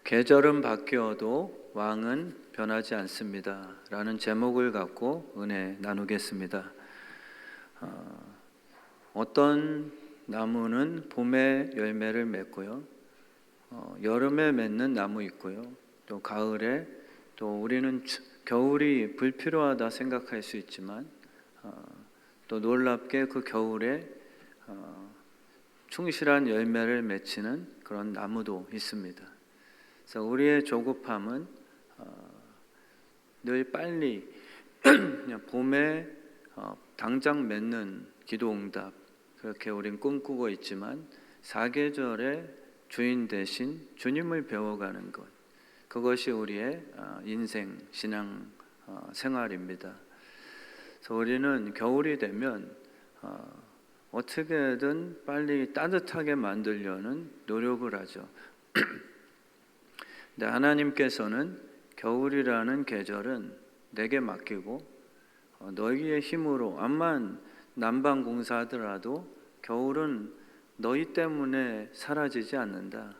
계절은 바뀌어도 왕은 변하지 않습니다. 라는 제목을 갖고 은혜 나누겠습니다. 어떤 나무는 봄에 열매를 맺고요. 여름에 맺는 나무 있고요. 또 가을에, 또 우리는 겨울이 불필요하다 생각할 수 있지만 또 놀랍게 그 겨울에 충실한 열매를 맺히는 그런 나무도 있습니다. 그래서 우리의 조급함은 늘 빨리 그냥 봄에 당장 맺는 기도응답, 그렇게 우린 꿈꾸고 있지만 사계절의 주인 대신 주님을 배워가는 것, 그것이 우리의 인생 신앙 생활입니다. 그래서 우리는 겨울이 되면 어떻게든 빨리 따뜻하게 만들려는 노력을 하죠. 근데 하나님께서는 겨울이라는 계절은 내게 맡기고 너희의 힘으로 암만 난방 공사하더라도 겨울은 너희 때문에 사라지지 않는다.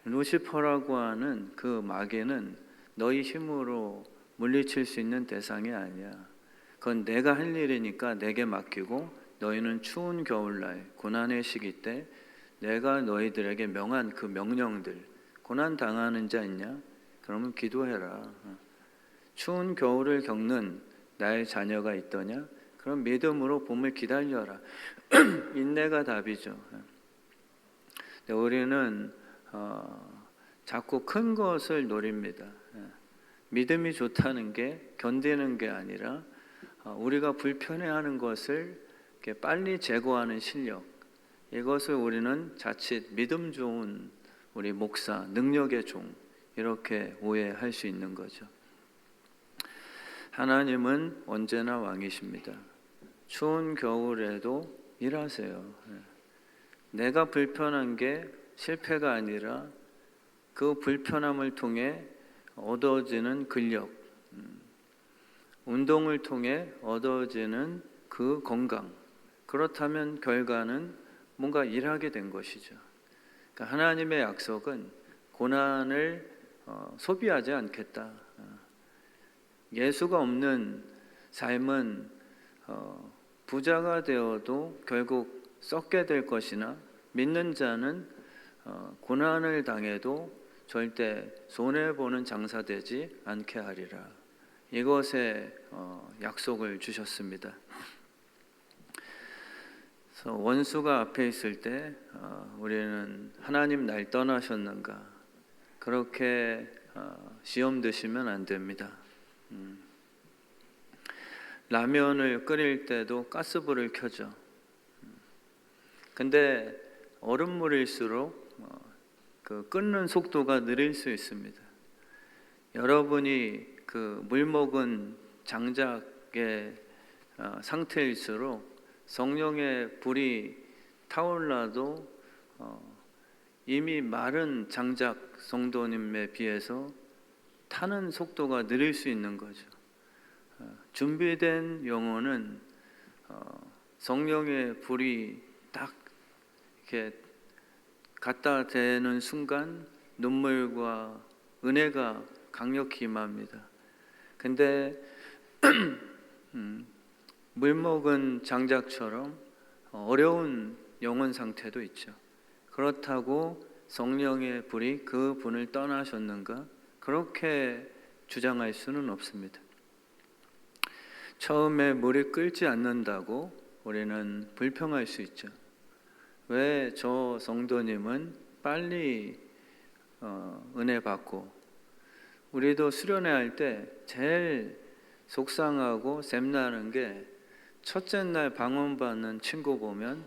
루시퍼라고 하는 그 마귀는 너희 힘으로 물리칠 수 있는 대상이 아니야. 그건 내가 할 일이니까 내게 맡기고 너희는 추운 겨울날 고난의 시기 때 내가 너희들에게 명한 그 명령들, 고난 당하는 자 있냐? 그러면 기도해라. 추운 겨울을 겪는 나의 자녀가 있더냐? 그럼 믿음으로 봄을 기다려라. 인내가 답이죠. 근데 우리는 자꾸 큰 것을 노립니다. 믿음이 좋다는 게 견디는 게 아니라 우리가 불편해하는 것을 이렇게 빨리 제거하는 실력, 이것을 우리는 자칫 믿음 좋은 우리 목사, 능력의 종, 이렇게 오해할 수 있는 거죠. 하나님은 언제나 왕이십니다. 추운 겨울에도 일하세요. 내가 불편한 게 실패가 아니라 그 불편함을 통해 얻어지는 근력, 운동을 통해 얻어지는 그 건강, 그렇다면 결과는 뭔가 일하게 된 것이죠. 그러니까 하나님의 약속은 고난을 소비하지 않겠다. 예수가 없는 삶은 부자가 되어도 결국 썩게 될 것이나 믿는 자는 고난을 당해도 절대 손해보는 장사 되지 않게 하리라. 이것에 약속을 주셨습니다. 그래서 원수가 앞에 있을 때 우리는 하나님 날 떠나셨는가, 그렇게 시험 드시면 안 됩니다. 라면을 끓일 때도 가스불을 켜죠. 근데 얼음물일수록 그 끓는 속도가 느릴 수 있습니다. 여러분이 그 물먹은 장작의 상태일수록 성령의 불이 타올라도 이미 마른 장작 성도님에 비해서 타는 속도가 느릴 수 있는 거죠. 준비된 영혼은 성령의 불이 딱 이렇게 갖다 대는 순간 눈물과 은혜가 강력히 임합니다. 근데 물먹은 장작처럼 어려운 영혼 상태도 있죠. 그렇다고 성령의 불이 그 분을 떠나셨는가? 그렇게 주장할 수는 없습니다. 처음에 물이 끓지 않는다고 우리는 불평할 수 있죠. 왜 저 성도님은 빨리 은혜 받고, 우리도 수련회 할 때 제일 속상하고 샘나는 게 첫째 날 방언받는 친구 보면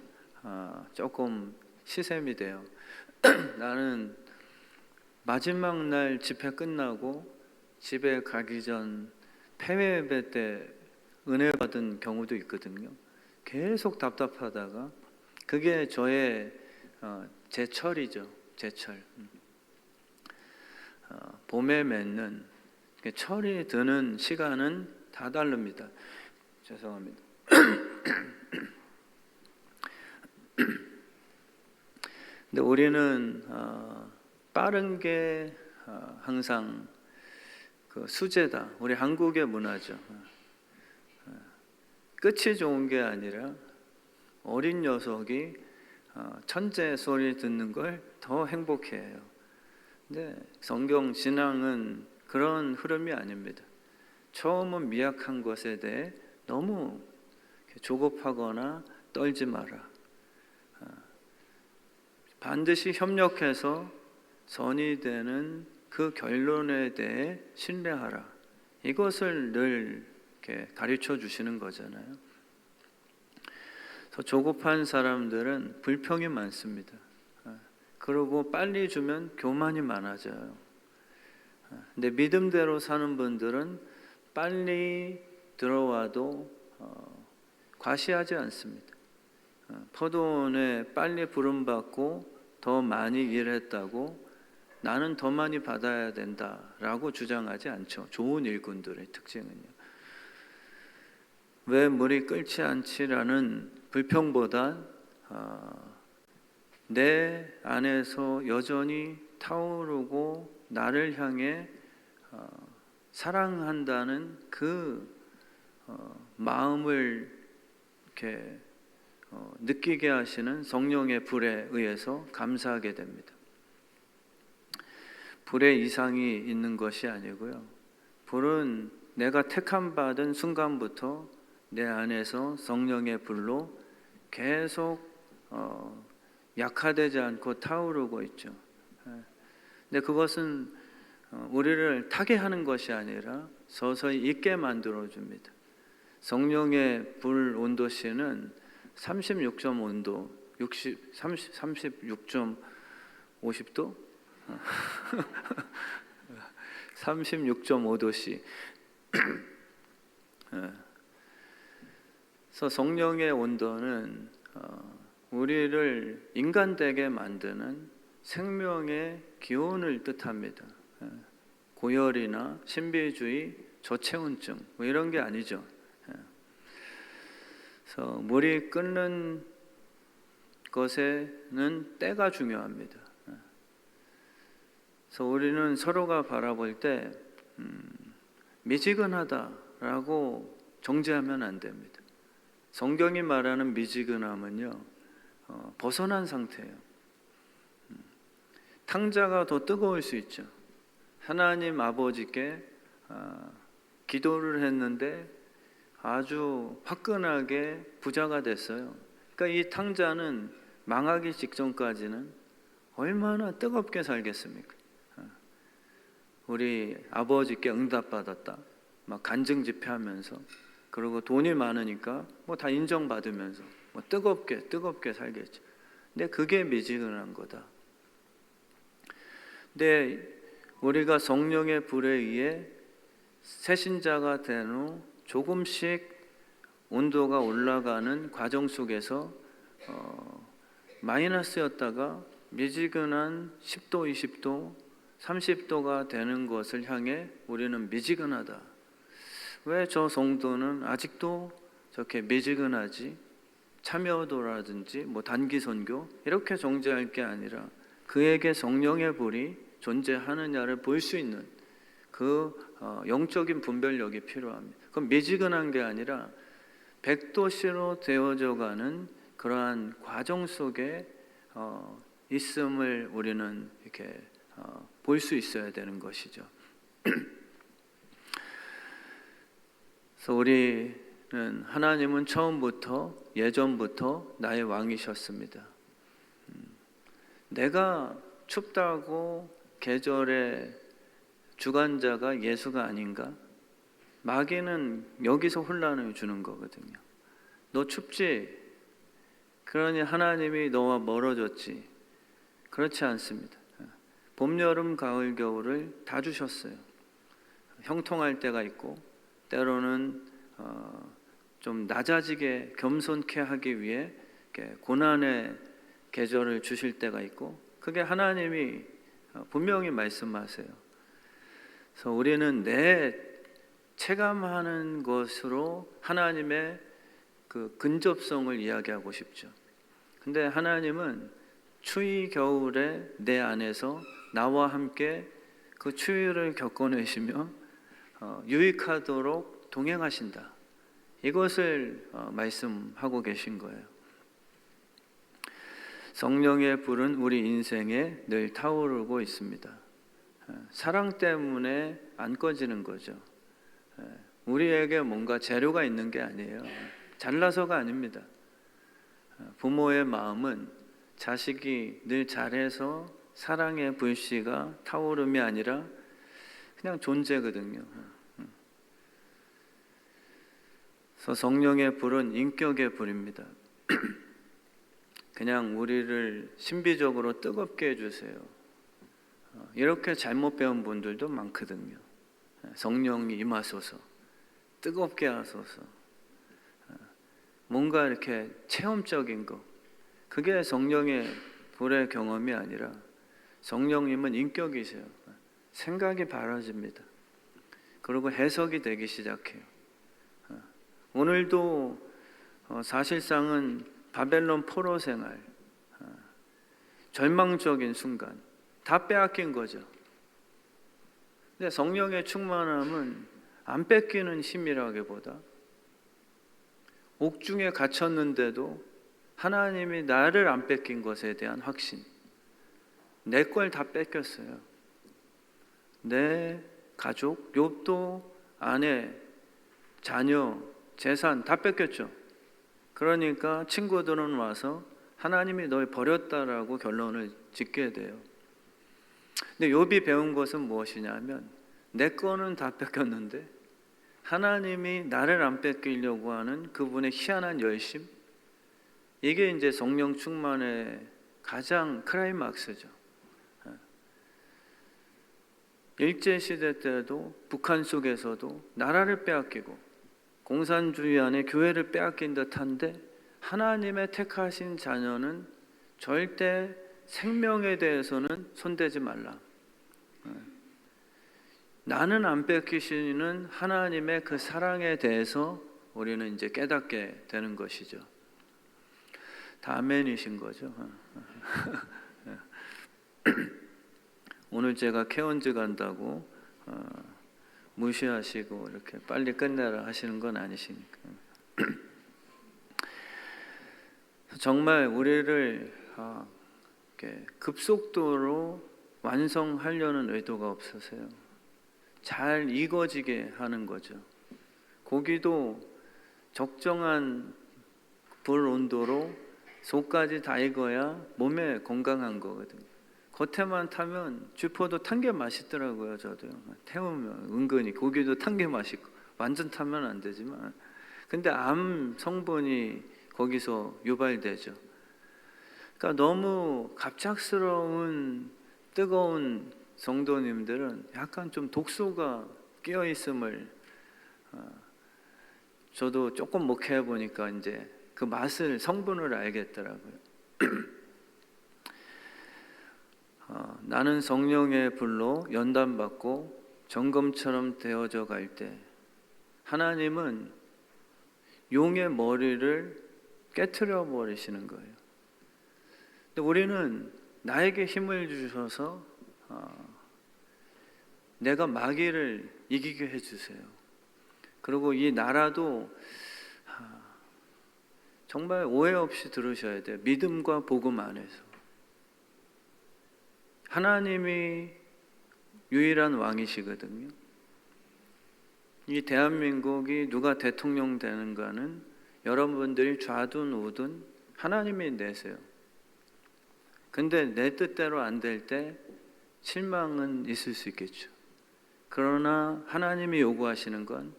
조금 시샘이 돼요. 나는 마지막 날 집회 끝나고 집에 가기 전 폐회 예배 때 은혜 받은 경우도 있거든요. 계속 답답하다가 그게 저의 제철이죠. 제철. 봄에 맺는 철이 드는 시간은 다 다릅니다. 죄송합니다. 근데 우리는 빠른 게 항상 그 수제다. 우리 한국의 문화죠. 끝이 좋은 게 아니라 어린 녀석이 천재 소리 듣는 걸 더 행복해해요. 근데 성경 신앙은 그런 흐름이 아닙니다. 처음은 미약한 것에 대해 너무 조급하거나 떨지 마라. 반드시 협력해서 선이 되는 그 결론에 대해 신뢰하라. 이것을 늘 이렇게 가르쳐 주시는 거잖아요. 그래서 조급한 사람들은 불평이 많습니다. 그리고 빨리 주면 교만이 많아져요. 근데 믿음대로 사는 분들은 빨리 들어와도 과시하지 않습니다. 포도원에 빨리 부름받고 더 많이 일했다고 나는 더 많이 받아야 된다라고 주장하지 않죠. 좋은 일꾼들의 특징은요. 왜 물이 끓지 않지라는 불평보다 내 안에서 여전히 타오르고 나를 향해 사랑한다는 그 마음을 이렇게 느끼게 하시는 성령의 불에 의해서 감사하게 됩니다. 불의 이상이 있는 것이 아니고요. 불은 내가 택함 받은 순간부터 내 안에서 성령의 불로 계속 약화되지 않고 타오르고 있죠. 근데 그것은 우리를 타게 하는 것이 아니라 서서히 있게 만들어 줍니다. 성령의 불 온도씨는 36.5도, 36.50도, 36.5도씨. 그래서 성령의 온도는 우리를 인간되게 만드는 생명의 기운을 뜻합니다. 고열이나 신비주의, 저체온증 뭐 이런 게 아니죠. 그래서 물이 끓는 것에는 때가 중요합니다. 그래서 우리는 서로가 바라볼 때 미지근하다라고 정죄하면 안 됩니다. 성경이 말하는 미지근함은요, 벗어난 상태예요. 탕자가 더 뜨거울 수 있죠. 하나님 아버지께 기도를 했는데 아주 화끈하게 부자가 됐어요. 그러니까 이 탕자는 망하기 직전까지는 얼마나 뜨겁게 살겠습니까? 우리 아버지께 응답받았다, 막 간증 집회하면서, 그리고 돈이 많으니까 뭐 다 인정받으면서 뭐 뜨겁게 살겠죠. 근데 그게 미지근한 거다. 근데 우리가 성령의 불에 의해 새신자가 된 후 조금씩 온도가 올라가는 과정 속에서 마이너스였다가 미지근한 10도, 20도, 30도가 되는 것을 향해 우리는 미지근하다. 왜 저 성도는 아직도 저렇게 미지근하지? 참여도라든지 뭐 단기 선교 이렇게 정죄할 게 아니라 그에게 성령의 불이 존재하느냐를 볼 수 있는 그 영적인 분별력이 필요합니다. 그럼 미지근한 게 아니라 100도씨로 되어져가는 그러한 과정 속에 있음을 우리는 이렇게 볼 수 있어야 되는 것이죠. 그래서 우리는 하나님은 처음부터 예전부터 나의 왕이셨습니다. 내가 춥다고 계절의 주관자가 예수가 아닌가? 마귀는 여기서 혼란을 주는 거거든요. 너 춥지? 그러니 하나님이 너와 멀어졌지? 그렇지 않습니다. 봄, 여름, 가을, 겨울을 다 주셨어요. 형통할 때가 있고 때로는 좀 낮아지게 겸손케 하기 위해 고난의 계절을 주실 때가 있고, 그게 하나님이 분명히 말씀하세요. 그래서 우리는 내 체감하는 것으로 하나님의 그 근접성을 이야기하고 싶죠. 근데 하나님은 추위 겨울에 내 안에서 나와 함께 그 추위를 겪어내시며 유익하도록 동행하신다. 이것을 말씀하고 계신 거예요. 성령의 불은 우리 인생에 늘 타오르고 있습니다. 사랑 때문에 안 꺼지는 거죠. 우리에게 뭔가 재료가 있는 게 아니에요. 잘나서가 아닙니다. 부모의 마음은 자식이 늘 잘해서 사랑의 불씨가 타오름이 아니라 그냥 존재거든요. 그래서 성령의 불은 인격의 불입니다. 그냥 우리를 신비적으로 뜨겁게 해주세요. 이렇게 잘못 배운 분들도 많거든요. 성령이 임하소서, 뜨겁게 하소서. 뭔가 이렇게 체험적인 거, 그게 성령의 불의 경험이 아니라 성령님은 인격이세요. 생각이 바라집니다. 그리고 해석이 되기 시작해요. 오늘도 사실상은 바벨론 포로 생활, 절망적인 순간 다 빼앗긴 거죠. 근데 성령의 충만함은 안 뺏기는 힘이라기보다 옥중에 갇혔는데도 하나님이 나를 안 뺏긴 것에 대한 확신, 내 걸 다 뺏겼어요. 내 가족, 욥도 아내, 자녀, 재산 다 뺏겼죠. 그러니까 친구들은 와서 하나님이 널 버렸다라고 결론을 짓게 돼요. 근데 욥이 배운 것은 무엇이냐면 내 거는 다 뺏겼는데 하나님이 나를 안 뺏기려고 하는 그분의 희한한 열심, 이게 이제 성령 충만의 가장 클라이막스죠. 일제시대 때도 북한 속에서도 나라를 빼앗기고 공산주의 안에 교회를 빼앗긴 듯한데 하나님의 택하신 자녀는 절대 생명에 대해서는 손대지 말라. 나는 안 뺏기시는 하나님의 그 사랑에 대해서 우리는 이제 깨닫게 되는 것이죠. 다 아멘이신 거죠. 오늘 제가 케언즈 간다고 무시하시고 이렇게 빨리 끝내라 하시는 건 아니시니까. 정말 우리를 이렇게 급속도로 완성하려는 의도가 없으세요. 잘 익어지게 하는 거죠. 고기도 적정한 불 온도로 속까지 다 익어야 몸에 건강한 거거든요. 겉에만 타면 쥐포도 탄 게 맛있더라고요. 저도요. 태우면 은근히 고기도 탄 게 맛있고, 완전 타면 안 되지만, 근데 암 성분이 거기서 유발되죠. 그러니까 너무 갑작스러운 뜨거운 성도님들은 약간 좀 독소가 끼어 있음을 저도 조금 목회해 보니까 이제 그 맛을, 성분을 알겠더라고요. 나는 성령의 불로 연단받고 점검처럼 되어져 갈 때 하나님은 용의 머리를 깨트려 버리시는 거예요. 근데 우리는 나에게 힘을 주셔서 내가 마귀를 이기게 해주세요. 그리고 이 나라도 정말 오해 없이 들으셔야 돼요. 믿음과 복음 안에서 하나님이 유일한 왕이시거든요. 이 대한민국이 누가 대통령 되는가는 여러분들이 좌든 우든 하나님이 내세요. 근데 내 뜻대로 안 될 때 실망은 있을 수 있겠죠. 그러나 하나님이 요구하시는 건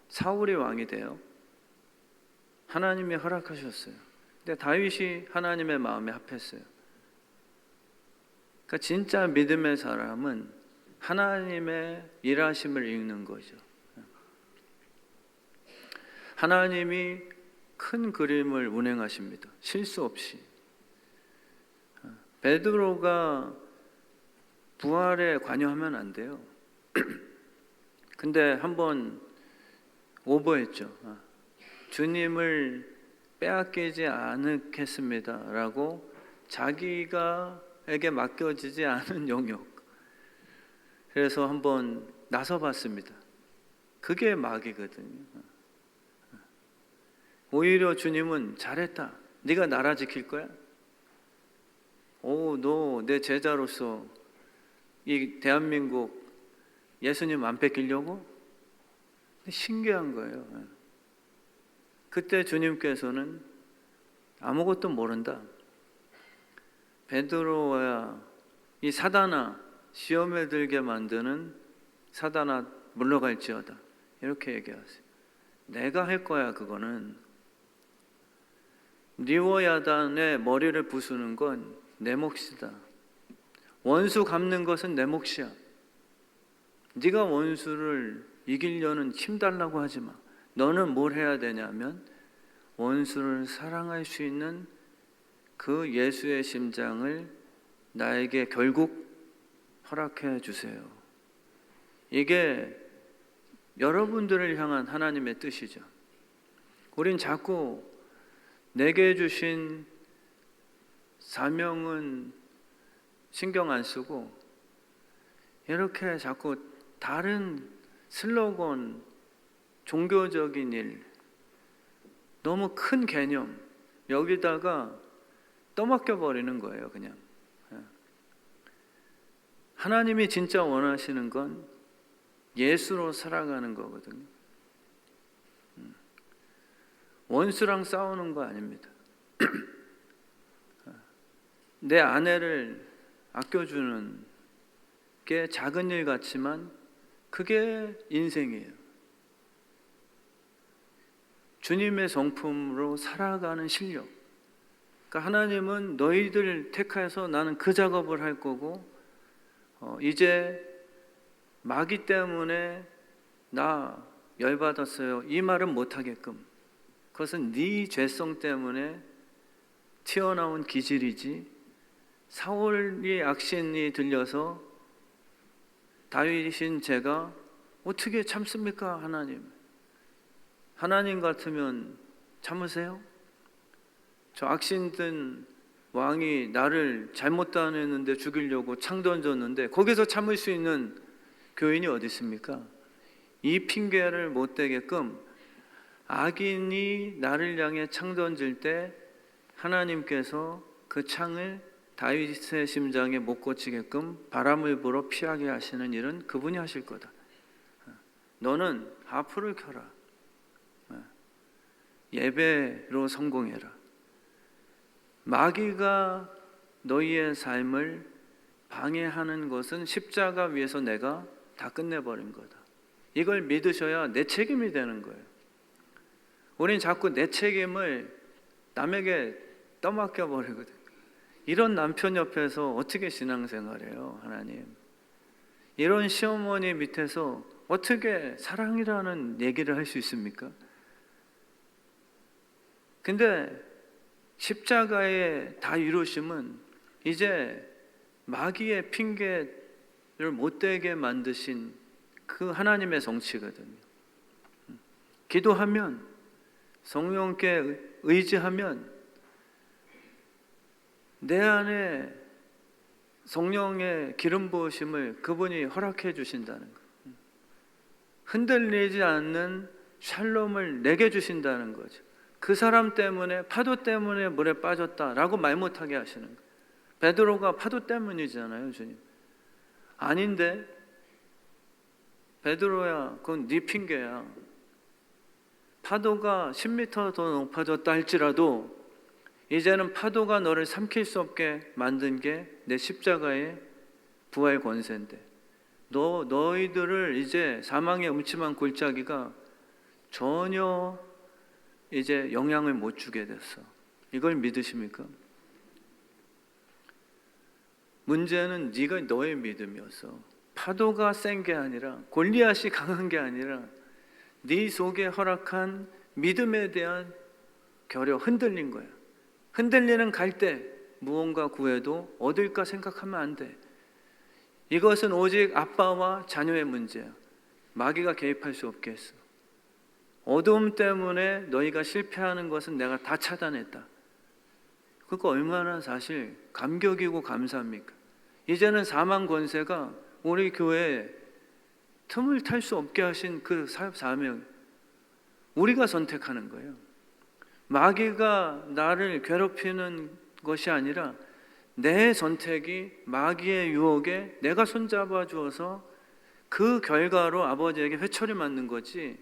사울이 왕이 돼요. 하나님이 허락하셨어요. 근데 다윗이 하나님의 마음에 합했어요. 그러니까 진짜 믿음의 사람은 하나님의 일하심을 읽는 거죠. 하나님이 큰 그림을 운행하십니다. 실수 없이. 베드로가 부활에 관여하면 안 돼요. 근데 한번 오버했죠. 주님을 빼앗기지 않겠습니다 라고 자기가 에게 맡겨지지 않은 영역, 그래서 한번 나서봤습니다. 그게 마귀거든요. 오히려 주님은 잘했다. 네가 나라 지킬 거야? 너 내 제자로서 이 대한민국 예수님 안 뺏기려고? 신기한 거예요. 그때 주님께서는 아무것도 모른다. 베드로야, 이 사단아, 시험에 들게 만드는 사단아 물러갈지어다. 이렇게 얘기하세요. 내가 할 거야. 그거는 리워야단의 머리를 부수는 건 내 몫이다. 원수 갚는 것은 내 몫이야. 네가 원수를 이기려는 힘 달라고 하지 마. 너는 뭘 해야 되냐면 원수를 사랑할 수 있는 그 예수의 심장을 나에게 결국 허락해 주세요. 이게 여러분들을 향한 하나님의 뜻이죠. 우린 자꾸 내게 주신 사명은 신경 안 쓰고 이렇게 자꾸 다른 슬로건, 종교적인 일, 너무 큰 개념 여기다가 떠맡겨 버리는 거예요. 그냥 하나님이 진짜 원하시는 건 예수로 살아가는 거거든요. 원수랑 싸우는 거 아닙니다. 내 아내를 아껴주는 게 작은 일 같지만 그게 인생이에요. 주님의 성품으로 살아가는 실력. 그러니까 하나님은 너희들 택해서 나는 그 작업을 할 거고 이제 마귀 때문에 나 열받았어요. 이 말은 못하게끔. 그것은 네 죄성 때문에 튀어나온 기질이지 사울이 악신이 들려서 다윗인 제가 어떻게 참습니까? 하나님 같으면 참으세요? 저 악신든 왕이 나를 잘못 당했는데 죽이려고 창 던졌는데 거기서 참을 수 있는 교인이 어디 있습니까? 이 핑계를 못 대게끔 악인이 나를 향해 창 던질 때 하나님께서 그 창을 다윗의 심장에 못 꽂히게끔 바람을 불어 피하게 하시는 일은 그분이 하실 거다. 너는 하프를 켜라. 예배로 성공해라. 마귀가 너희의 삶을 방해하는 것은 십자가 위에서 내가 다 끝내버린 거다. 이걸 믿으셔야 내 책임이 되는 거예요. 우린 자꾸 내 책임을 남에게 떠맡겨 버리거든. 이런 남편 옆에서 어떻게 신앙생활해요, 하나님? 이런 시어머니 밑에서 어떻게 사랑이라는 얘기를 할 수 있습니까? 근데 십자가의 다 이루심은 이제 마귀의 핑계를 못 대게 만드신 그 하나님의 성취거든요. 기도하면, 성령께 의지하면 내 안에 성령의 기름 부으심을 그분이 허락해 주신다는 거예요. 흔들리지 않는 샬롬을 내게 주신다는 거죠. 그 사람 때문에, 파도 때문에 물에 빠졌다라고 말 못하게 하시는 거예요. 베드로가 파도 때문이잖아요, 주님. 아닌데, 베드로야, 그건 네 핑계야. 파도가 10m 더 높아졌다 할지라도 이제는 파도가 너를 삼킬 수 없게 만든 게 내 십자가의 부활 권세인데 너희들을 이제 사망의 음침한 골짜기가 전혀 이제 영향을 못 주게 됐어. 이걸 믿으십니까? 문제는 네가 너의 믿음이었어. 파도가 센 게 아니라 골리앗이 강한 게 아니라 네 속에 허락한 믿음에 대한 결여, 흔들린 거야. 흔들리는 갈대, 무언가 구해도 얻을까 생각하면 안 돼. 이것은 오직 아빠와 자녀의 문제야. 마귀가 개입할 수 없게 했어. 어둠 때문에 너희가 실패하는 것은 내가 다 차단했다. 그거 얼마나 사실 감격이고 감사합니까? 이제는 사망 권세가 우리 교회에 틈을 탈 수 없게 하신 그 사명, 우리가 선택하는 거예요. 마귀가 나를 괴롭히는 것이 아니라 내 선택이 마귀의 유혹에 내가 손잡아 주어서 그 결과로 아버지에게 회초리 맞는 거지,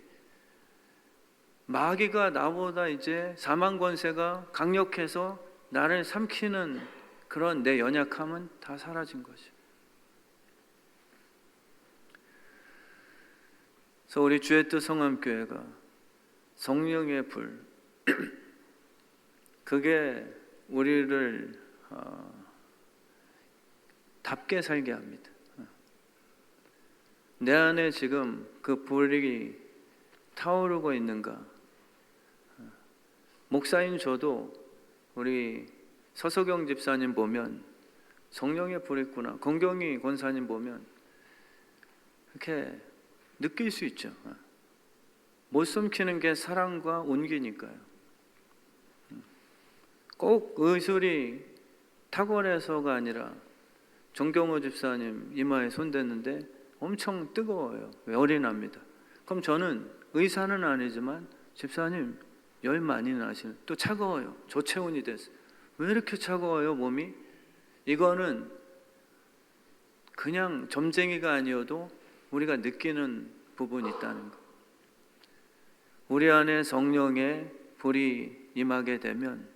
마귀가 나보다 이제 사망 권세가 강력해서 나를 삼키는 그런 내 연약함은 다 사라진 거죠. 그래서 우리 주의 뜻 성암교회가 성령의 불, 그게 우리를 답게 살게 합니다. 내 안에 지금 그 불이 타오르고 있는가? 목사인 저도 우리 서석영 집사님 보면 성령의 불이 있구나, 건경희 권사님 보면 이렇게 느낄 수 있죠. 못 숨기는 게 사랑과 온기니까요. 꼭 의술이 탁월해서가 아니라 정경호 집사님 이마에 손댔는데 엄청 뜨거워요. 열이 납니다. 그럼 저는 의사는 아니지만 집사님 열 많이 나시는, 또 차가워요. 저체온이 됐어요. 왜 이렇게 차가워요 몸이? 이거는 그냥 점쟁이가 아니어도 우리가 느끼는 부분이 있다는 거. 우리 안에 성령의 불이 임하게 되면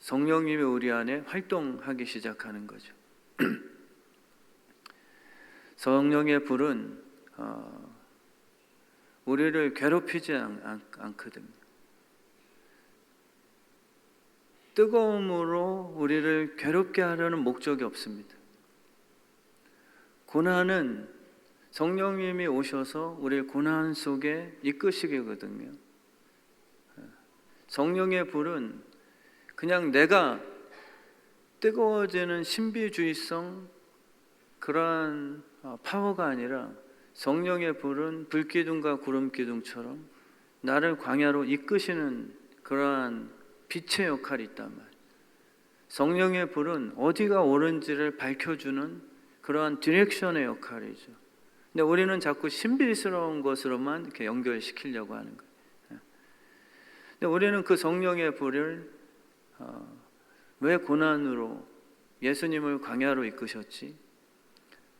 성령님이 우리 안에 활동하기 시작하는 거죠. 성령의 불은 우리를 괴롭히지 않거든요. 뜨거움으로 우리를 괴롭게 하려는 목적이 없습니다. 고난은 성령님이 오셔서 우리를 고난 속에 이끄시거든요. 성령의 불은 그냥 내가 뜨거워지는 신비주의성 그러한 파워가 아니라 성령의 불은 불기둥과 구름기둥처럼 나를 광야로 이끄시는 그러한 빛의 역할이 있단 말이에요. 성령의 불은 어디가 옳은지를 밝혀주는 그러한 디렉션의 역할이죠. 근데 우리는 자꾸 신비스러운 것으로만 이렇게 연결시키려고 하는 거예요. 근데 우리는 그 성령의 불을 왜 고난으로 예수님을 광야로 이끄셨지?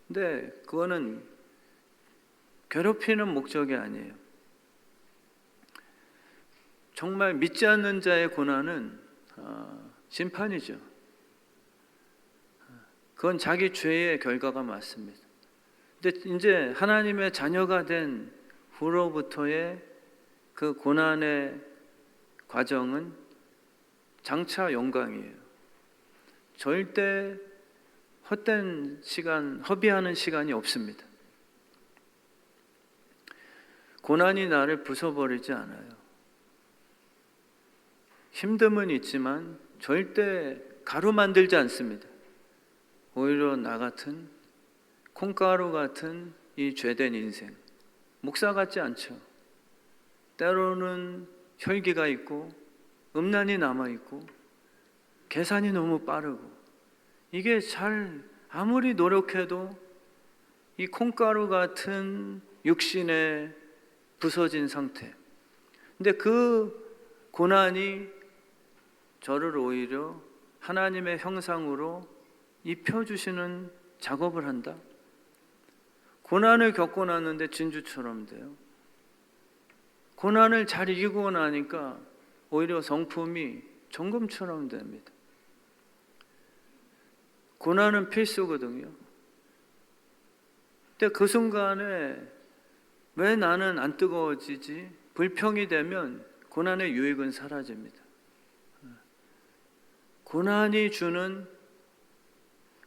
근데 그거는 괴롭히는 목적이 아니에요. 정말 믿지 않는 자의 고난은 심판이죠. 그건 자기 죄의 결과가 맞습니다. 근데 이제 하나님의 자녀가 된 후로부터의 그 고난의 과정은 장차 영광이에요. 절대 헛된 시간, 허비하는 시간이 없습니다. 고난이 나를 부숴버리지 않아요. 힘듦은 있지만 절대 가루 만들지 않습니다. 오히려 나 같은 콩가루 같은 이 죄된 인생, 목사 같지 않죠. 때로는 혈기가 있고 음란이 남아있고 계산이 너무 빠르고, 이게 잘 아무리 노력해도 이 콩가루 같은 육신의 부서진 상태. 근데 그 고난이 저를 오히려 하나님의 형상으로 입혀주시는 작업을 한다. 고난을 겪고 났는데 진주처럼 돼요. 고난을 잘 이기고 나니까 오히려 성품이 정금처럼 됩니다. 고난은 필수거든요. 근데 그 순간에 왜 나는 안 뜨거워지지? 불평이 되면 고난의 유익은 사라집니다.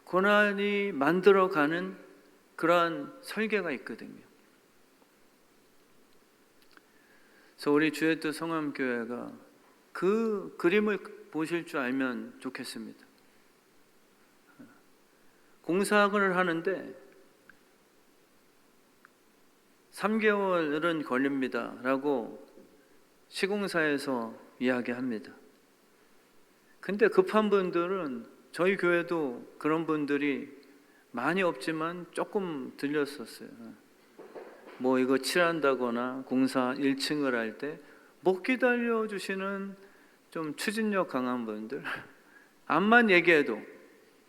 고난이 만들어가는 그러한 설계가 있거든요. 그래서 우리 주의 뜻 성암교회가 그 그림을 보실 줄 알면 좋겠습니다. 공사학을 하는데 3개월은 걸립니다 라고 시공사에서 이야기합니다. 근데 급한 분들은 저희 교회도 그런 분들이 많이 없지만 조금 들렸었어요. 뭐 이거 칠한다거나 공사 1층을 할 때 못 기다려 주시는 좀 추진력 강한 분들, 암만 얘기해도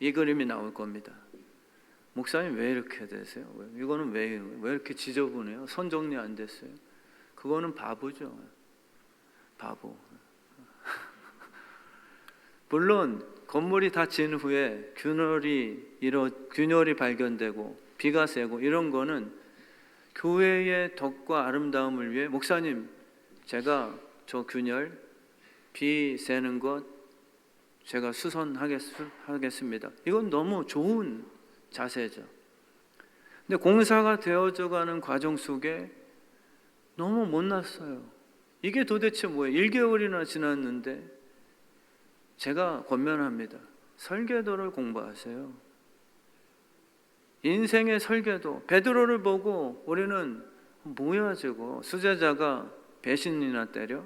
이 그림이 나올 겁니다. 목사님 왜 이렇게 되세요? 이거는 왜 이렇게 지저분해요? 선 정리 안 됐어요? 그거는 바보죠. 바보. 물론 건물이 다 진 후에 균열이 발견되고 비가 새고 이런 거는 교회의 덕과 아름다움을 위해 목사님, 제가 저 균열 비 새는 것 제가 수선하겠습니다. 이건 너무 좋은 자세죠. 근데 공사가 되어져 가는 과정 속에 너무 못났어요. 이게 도대체 뭐예요? 1개월이나 지났는데 제가 권면합니다. 설계도를 공부하세요. 인생의 설계도. 베드로를 보고 우리는 뭐야 저거, 수제자가 배신이나 때려?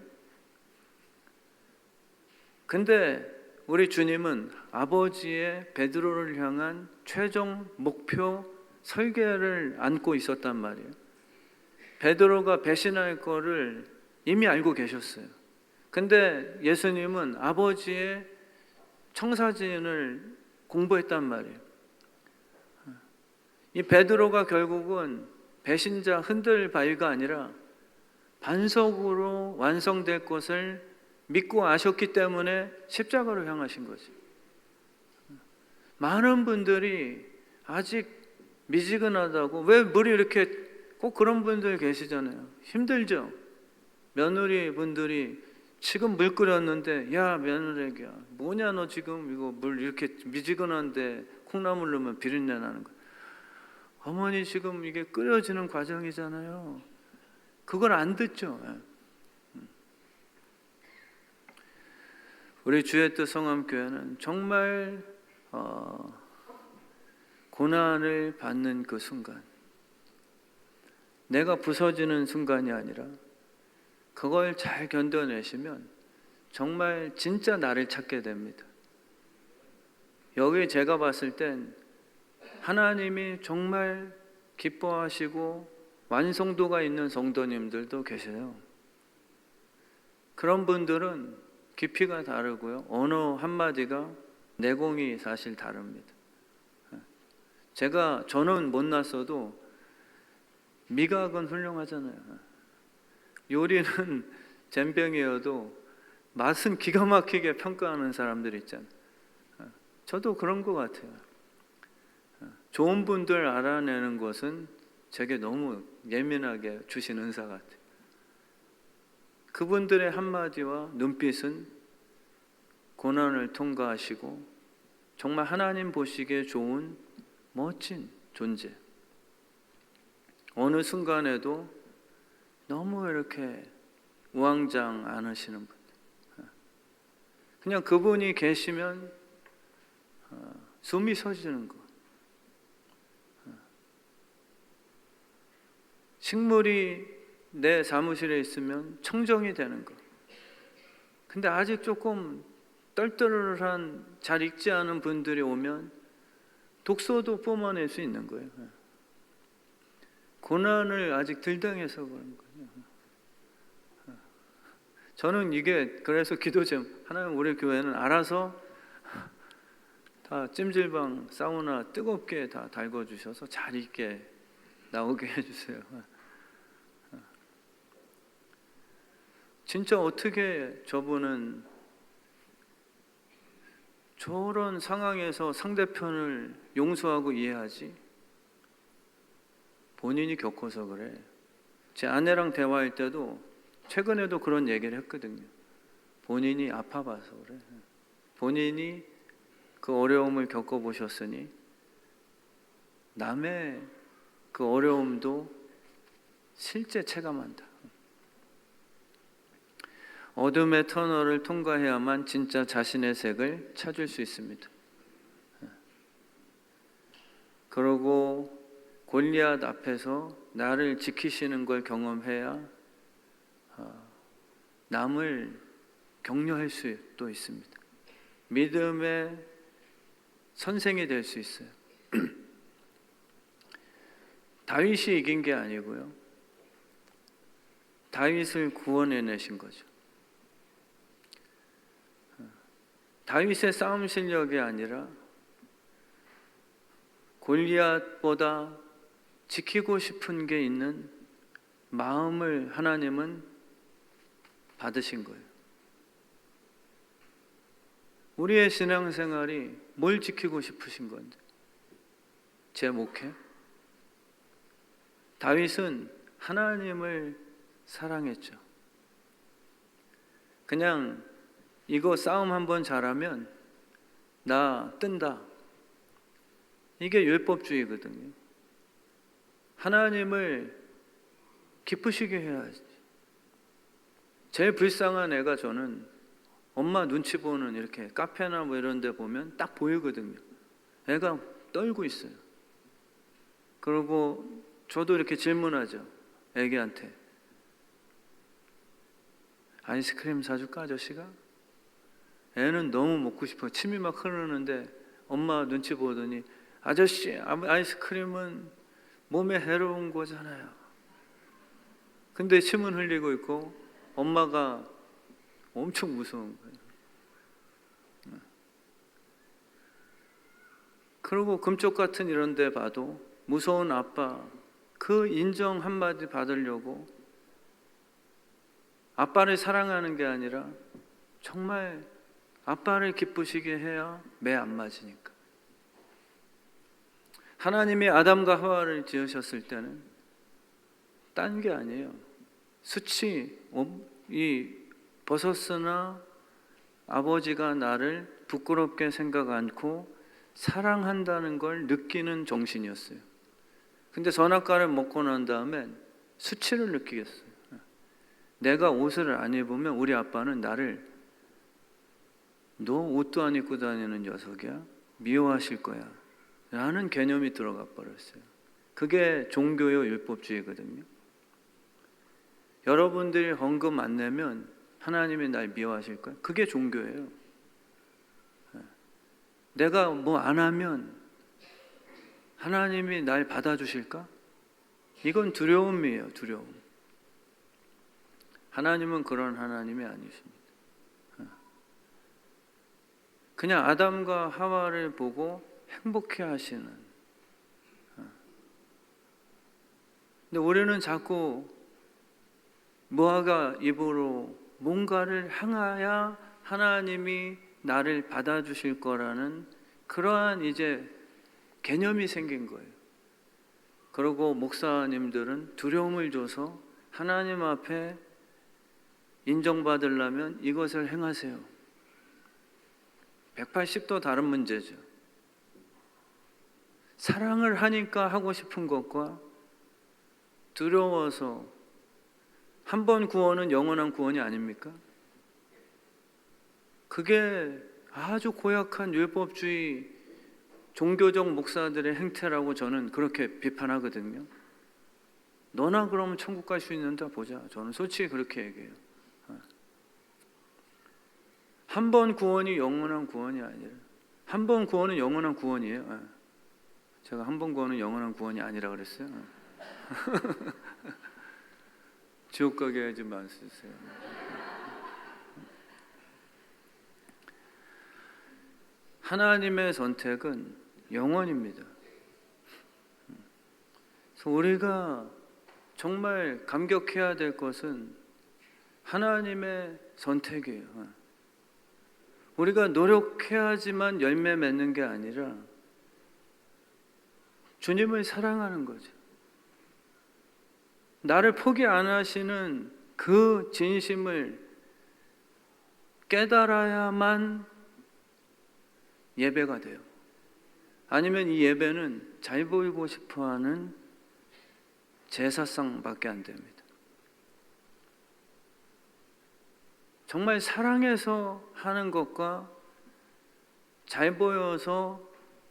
근데 우리 주님은 아버지의 베드로를 향한 최종 목표 설계를 안고 있었단 말이에요. 베드로가 배신할 거를 이미 알고 계셨어요. 근데 예수님은 아버지의 청사진을 공부했단 말이에요. 이 베드로가 결국은 배신자 흔들 바위가 아니라 반석으로 완성될 것을 믿고 아셨기 때문에 십자가로 향하신 거지. 많은 분들이 아직 미지근하다고, 왜 물이 이렇게, 꼭 그런 분들 계시잖아요. 힘들죠. 며느리 분들이 지금 물 끓였는데, 야 며느리야 뭐냐 너 지금 이거 물 이렇게 미지근한데 콩나물 넣으면 비린내 나는 거. 어머니 지금 이게 끓여지는 과정이잖아요. 그걸 안 듣죠. 우리 주의 뜻 성함교회는 정말 고난을 받는 그 순간, 내가 부서지는 순간이 아니라 그걸 잘 견뎌내시면 정말 진짜 나를 찾게 됩니다. 여기 제가 봤을 땐 하나님이 정말 기뻐하시고 완성도가 있는 성도님들도 계세요. 그런 분들은 깊이가 다르고요. 언어 한마디가 내공이 사실 다릅니다. 저는 못났어도 미각은 훌륭하잖아요. 요리는 젬병이어도 맛은 기가 막히게 평가하는 사람들 있잖아요. 저도 그런 것 같아요. 좋은 분들 알아내는 것은 제게 너무 예민하게 주신 은사 같아요. 그분들의 한마디와 눈빛은 고난을 통과하시고 정말 하나님 보시기에 좋은 멋진 존재. 어느 순간에도 너무 이렇게 우왕좌왕 안 하시는 분들. 그냥 그분이 계시면 숨이 서지는 거. 식물이 내 사무실에 있으면 청정이 되는 거. 근데 아직 조금 떨떠름한, 잘 익지 않은 분들이 오면 독소도 뿜어낼 수 있는 거예요. 고난을 아직 덜 당해서 그런 거예요. 저는 이게 그래서 기도 좀, 하나님 우리 교회는 알아서 다 찜질방, 사우나 뜨겁게 다 달궈주셔서 잘 익게 나오게 해주세요. 진짜 어떻게 저분은 저런 상황에서 상대편을 용서하고 이해하지? 본인이 겪어서 그래. 제 아내랑 대화할 때도 최근에도 그런 얘기를 했거든요. 본인이 아파봐서 그래. 본인이 그 어려움을 겪어보셨으니 남의 그 어려움도 실제 체감한다. 어둠의 터널을 통과해야만 진짜 자신의 색을 찾을 수 있습니다. 그러고 골리앗 앞에서 나를 지키시는 걸 경험해야 남을 격려할 수도 있습니다. 믿음의 선생이 될 수 있어요. 다윗이 이긴 게 아니고요. 다윗을 구원해내신 거죠. 다윗의 싸움 실력이 아니라 골리앗보다 지키고 싶은 게 있는 마음을 하나님은 받으신 거예요. 우리의 신앙생활이 뭘 지키고 싶으신 건데? 제 목회? 다윗은 하나님을 사랑했죠. 그냥 이거 싸움 한번 잘하면 나 뜬다. 이게 율법주의거든요. 하나님을 기쁘시게 해야지. 제일 불쌍한 애가 저는 엄마 눈치 보는 이렇게 카페나 뭐 이런 데 보면 딱 보이거든요. 애가 떨고 있어요. 그리고 저도 이렇게 질문하죠. 애기한테. 아이스크림 사줄까 아저씨가? 애는 너무 먹고 싶어. 침이 막 흐르는데 엄마 눈치 보더니 아저씨 아이스크림은 몸에 해로운 거잖아요. 근데 침은 흘리고 있고 엄마가 엄청 무서운 거예요. 그리고 금쪽 같은 이런 데 봐도 무서운 아빠 그 인정 한마디 받으려고 아빠를 사랑하는 게 아니라 정말 아빠를 기쁘시게 해야 매 안 맞으니까. 하나님이 아담과 하와를 지으셨을 때는 딴 게 아니에요. 수치, 이 벗었으나 아버지가 나를 부끄럽게 생각 않고 사랑한다는 걸 느끼는 정신이었어요. 근데 선악과를 먹고 난 다음엔 수치를 느끼겠어요. 내가 옷을 안 입으면 우리 아빠는 나를 너 옷도 안 입고 다니는 녀석이야? 미워하실 거야 라는 개념이 들어가 버렸어요. 그게 종교요 율법주의거든요. 여러분들이 헌금 안 내면 하나님이 날 미워하실 거야? 그게 종교예요. 내가 뭐 안 하면 하나님이 날 받아주실까? 이건 두려움이에요. 두려움. 하나님은 그런 하나님이 아니십니다. 그냥 아담과 하와를 보고 행복해 하시는. 근데 우리는 자꾸 무화과 입으로 뭔가를 향하야 하나님이 나를 받아주실 거라는 그러한 이제 개념이 생긴 거예요. 그리고 목사님들은 두려움을 줘서 하나님 앞에 인정받으려면 이것을 행하세요. 180도 다른 문제죠. 사랑을 하니까 하고 싶은 것과 두려워서 한 번 구원은 영원한 구원이 아닙니까? 그게 아주 고약한 율법주의 종교적 목사들의 행태라고 저는 그렇게 비판하거든요. 너나 그러면 천국 갈 수 있는다 보자. 저는 솔직히 그렇게 얘기해요. 한 번 구원이 영원한 구원이 아니라 한 번 구원은 영원한 구원이에요. 제가 한 번 구원은 영원한 구원이 아니라 그랬어요. 지옥 가게 하지 마세요. 하나님의 선택은 영원입니다. 그래서 우리가 정말 감격해야 될 것은 하나님의 선택이에요. 우리가 노력해야지만 열매 맺는 게 아니라 주님을 사랑하는 거죠. 나를 포기 안 하시는 그 진심을 깨달아야만 예배가 돼요. 아니면 이 예배는 잘 보이고 싶어하는 제사상밖에 안 됩니다. 정말 사랑해서 하는 것과 잘 보여서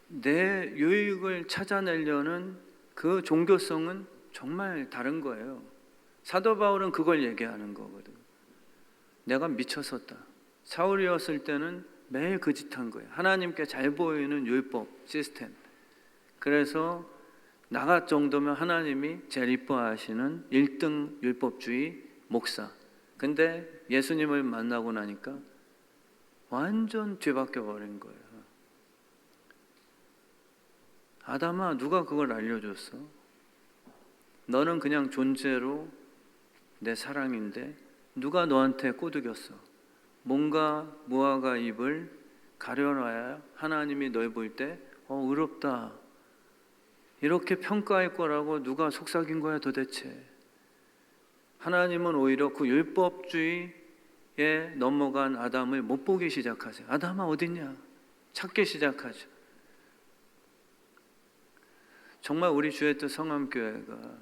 내 유익을 찾아내려는 그 종교성은 정말 다른 거예요. 사도 바울은 그걸 얘기하는 거거든요. 내가 미쳤었다. 사울이었을 때는 매일 그 짓 한 거예요. 하나님께 잘 보이는 율법 시스템. 그래서 나갈 정도면 하나님이 제일 이뻐하시는 1등 율법주의 목사. 근데 예수님을 만나고 나니까 완전 뒤바뀌어 버린 거예요. 아담아, 누가 그걸 알려줬어? 너는 그냥 존재로 내 사랑인데 누가 너한테 꼬드겼어? 뭔가 무화과 잎을 가려놔야 하나님이 널 볼 때 의롭다 이렇게 평가할 거라고 누가 속삭인 거야 도대체? 하나님은 오히려 그 율법주의에 넘어간 아담을 못 보기 시작하세요. 아담아 어딨냐? 찾기 시작하죠. 정말 우리 주의 뜻 성암교회가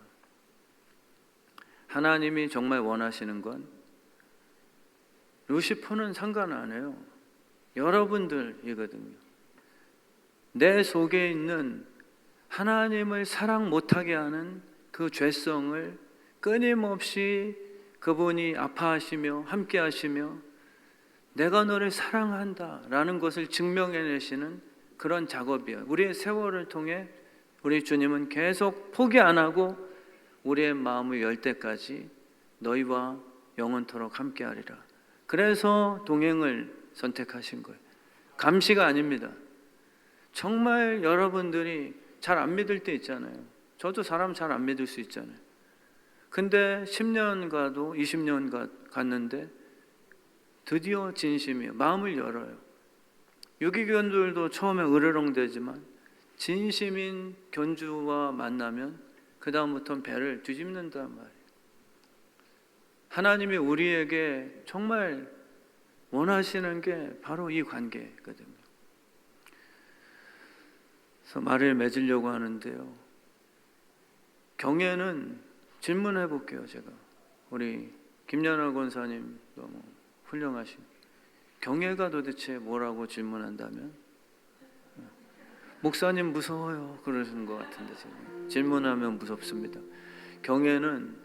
하나님이 정말 원하시는 건 루시퍼는 상관 안 해요. 여러분들이거든요. 내 속에 있는 하나님을 사랑 못하게 하는 그 죄성을 끊임없이 그분이 아파하시며 함께 하시며 내가 너를 사랑한다 라는 것을 증명해내시는 그런 작업이에요. 우리의 세월을 통해 우리 주님은 계속 포기 안 하고 우리의 마음을 열 때까지 너희와 영원토록 함께 하리라. 그래서 동행을 선택하신 거예요. 감시가 아닙니다. 정말 여러분들이 잘 안 믿을 때 있잖아요. 저도 사람 잘 안 믿을 수 있잖아요. 근데 10년 가도 20년 갔는데 드디어 진심이에요. 마음을 열어요. 유기견들도 처음에 으르렁대지만 진심인 견주와 만나면 그 다음부터는 배를 뒤집는단 말이에요. 하나님이 우리에게 정말 원하시는 게 바로 이 관계거든요. 그래서 말을 맺으려고 하는데요. 경애는 질문해 볼게요. 제가 우리 김연아 권사님 너무 훌륭하신 경애가 도대체 뭐라고 질문한다면 목사님 무서워요 그러시는 것 같은데 지금 질문하면 무섭습니다. 경애는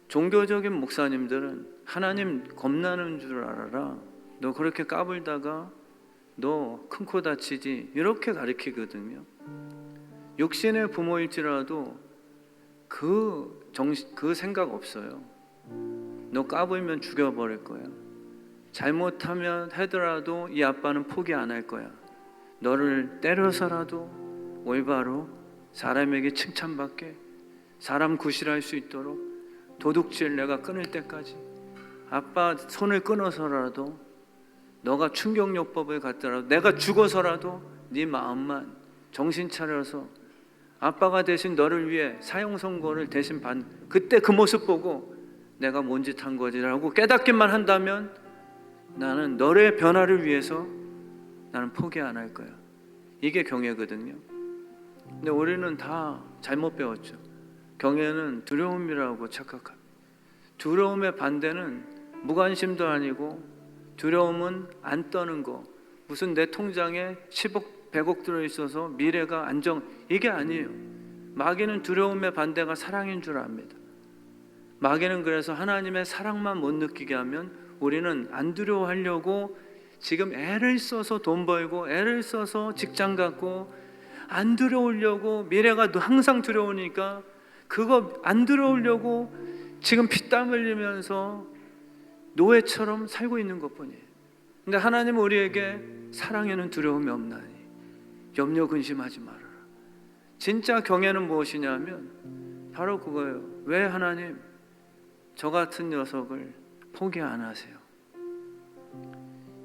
종교적인 목사님들은 하나님 겁나는 줄 알아라. 너 그렇게 까불다가 너 큰 코 다치지 이렇게 가르치거든요. 육신의 부모일지라도 그 생각 없어요. 너 까불면 죽여버릴 거야. 잘못하면 하더라도 이 아빠는 포기 안 할 거야. 너를 때려서라도 올바로 사람에게 칭찬받게 사람 구실할 수 있도록 도둑질 내가 끊을 때까지 아빠 손을 끊어서라도 너가 충격요법을 갖더라도 내가 죽어서라도 네 마음만 정신 차려서 아빠가 대신 너를 위해 사형 선고를 대신 그때 그 모습 보고 내가 뭔 짓 한 거지라고 깨닫기만 한다면 나는 너의 변화를 위해서 나는 포기 안 할 거야. 이게 경애거든요. 근데 우리는 다 잘못 배웠죠. 경애는 두려움이라고 착각합니다. 두려움의 반대는 무관심도 아니고 두려움은 안 떠는 거. 무슨 내 통장에 10억 100억 들어있어서 미래가 안정 이게 아니에요. 마귀는 두려움의 반대가 사랑인 줄 압니다. 마귀는 그래서 하나님의 사랑만 못 느끼게 하면 우리는 안 두려워하려고 지금 애를 써서 돈 벌고 애를 써서 직장 갖고 안 두려우려고 미래가 항상 두려우니까 그거 안 두려우려고 지금 피땀 흘리면서 노예처럼 살고 있는 것뿐이에요. 근데 하나님은 우리에게 사랑에는 두려움이 없나니 염려 근심하지 말아라. 진짜 경애는 무엇이냐면 바로 그거예요. 왜 하나님 저 같은 녀석을 포기 안 하세요?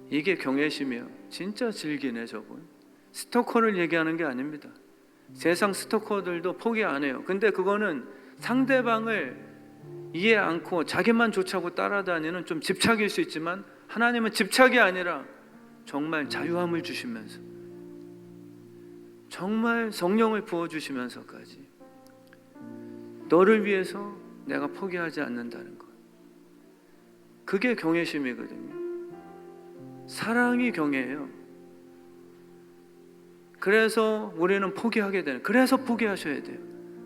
이게 경외심이에요. 진짜 즐기네 저분. 스토커를 얘기하는 게 아닙니다. 세상 스토커들도 포기 안 해요. 근데 그거는 상대방을 이해 않고 자기만 쫓아고 따라다니는 좀 집착일 수 있지만 하나님은 집착이 아니라 정말 자유함을 주시면서 정말 성령을 부어주시면서까지 너를 위해서 내가 포기하지 않는다는 것. 그게 경외심이거든요. 사랑이 경외예요. 그래서 우리는 포기하게 되는. 그래서 포기하셔야 돼요.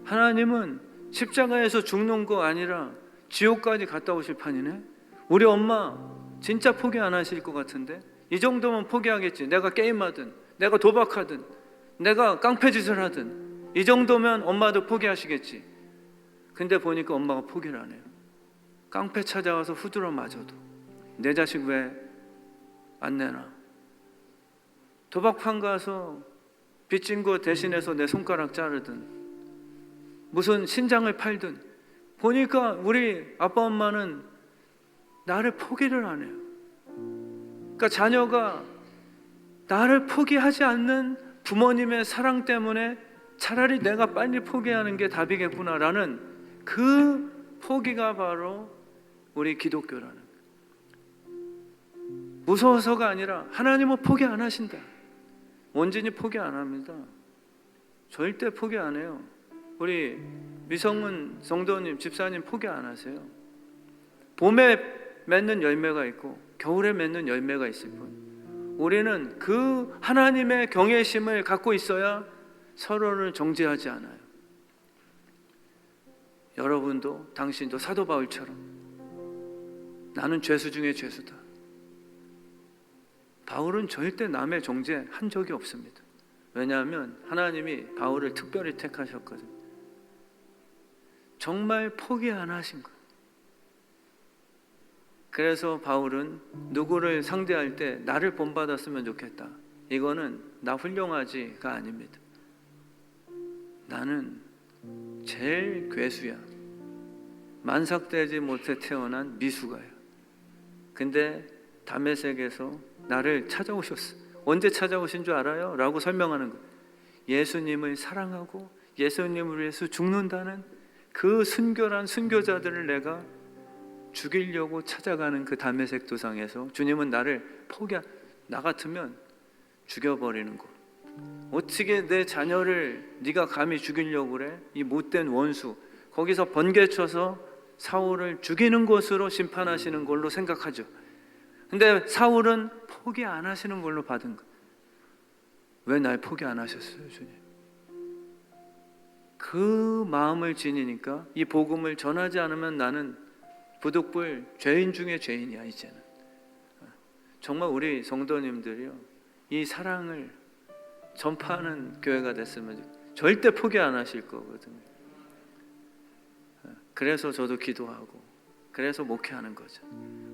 하나님은 십자가에서 죽는 거 아니라 지옥까지 갔다 오실 판이네. 우리 엄마 진짜 포기 안 하실 것 같은데 이 정도면 포기하겠지. 내가 게임하든 내가 도박하든 내가 깡패짓을 하든 이 정도면 엄마도 포기하시겠지. 근데 보니까 엄마가 포기를 안 해요. 깡패 찾아와서 후드러 맞아도 내 자식 왜 안 내놔? 도박판 가서 빚진 거 대신해서 내 손가락 자르든 무슨 신장을 팔든 보니까 우리 아빠 엄마는 나를 포기를 안 해요. 그러니까 자녀가 나를 포기하지 않는 부모님의 사랑 때문에 차라리 내가 빨리 포기하는 게 답이겠구나라는 그 포기가 바로 우리 기독교라는 거예요. 무서워서가 아니라 하나님은 포기 안 하신다. 원진이 포기 안 합니다. 절대 포기 안 해요. 우리 미성문 성도님, 집사님 포기 안 하세요. 봄에 맺는 열매가 있고 겨울에 맺는 열매가 있을 뿐. 우리는 그 하나님의 경외심을 갖고 있어야 서로를 정죄하지 않아요. 여러분도 당신도 사도 바울처럼 나는 죄수 중에 죄수다. 바울은 절대 남의 정죄한 적이 없습니다. 왜냐하면 하나님이 바울을 특별히 택하셨거든요. 정말 포기 안 하신 거예요. 그래서 바울은 누구를 상대할 때 나를 본받았으면 좋겠다. 이거는 나 훌륭하지가 아닙니다. 나는 제일 괴수야. 만삭되지 못해 태어난 미숙아야. 근데 다메섹에서 나를 찾아오셨어. 언제 찾아오신 줄 알아요? 라고 설명하는 거예요. 예수님을 사랑하고 예수님을 위해서 죽는다는 그 순결한 순교자들을 내가 죽이려고 찾아가는 그 다메섹 도상에서 주님은 나를 나 같으면 죽여버리는 거. 어떻게 내 자녀를 네가 감히 죽이려고 그래? 이 못된 원수. 거기서 번개쳐서 사울을 죽이는 것으로 심판하시는 걸로 생각하죠. 근데 사울은 포기 안 하시는 걸로 받은 거예요. 왜 날 포기 안 하셨어요, 주님? 그 마음을 지니니까 이 복음을 전하지 않으면 나는 부득불 죄인 중에 죄인이야. 이제는 정말 우리 성도님들이요, 이 사랑을 전파하는 교회가 됐으면 절대 포기 안 하실 거거든요. 그래서 저도 기도하고 그래서 목회하는 거죠.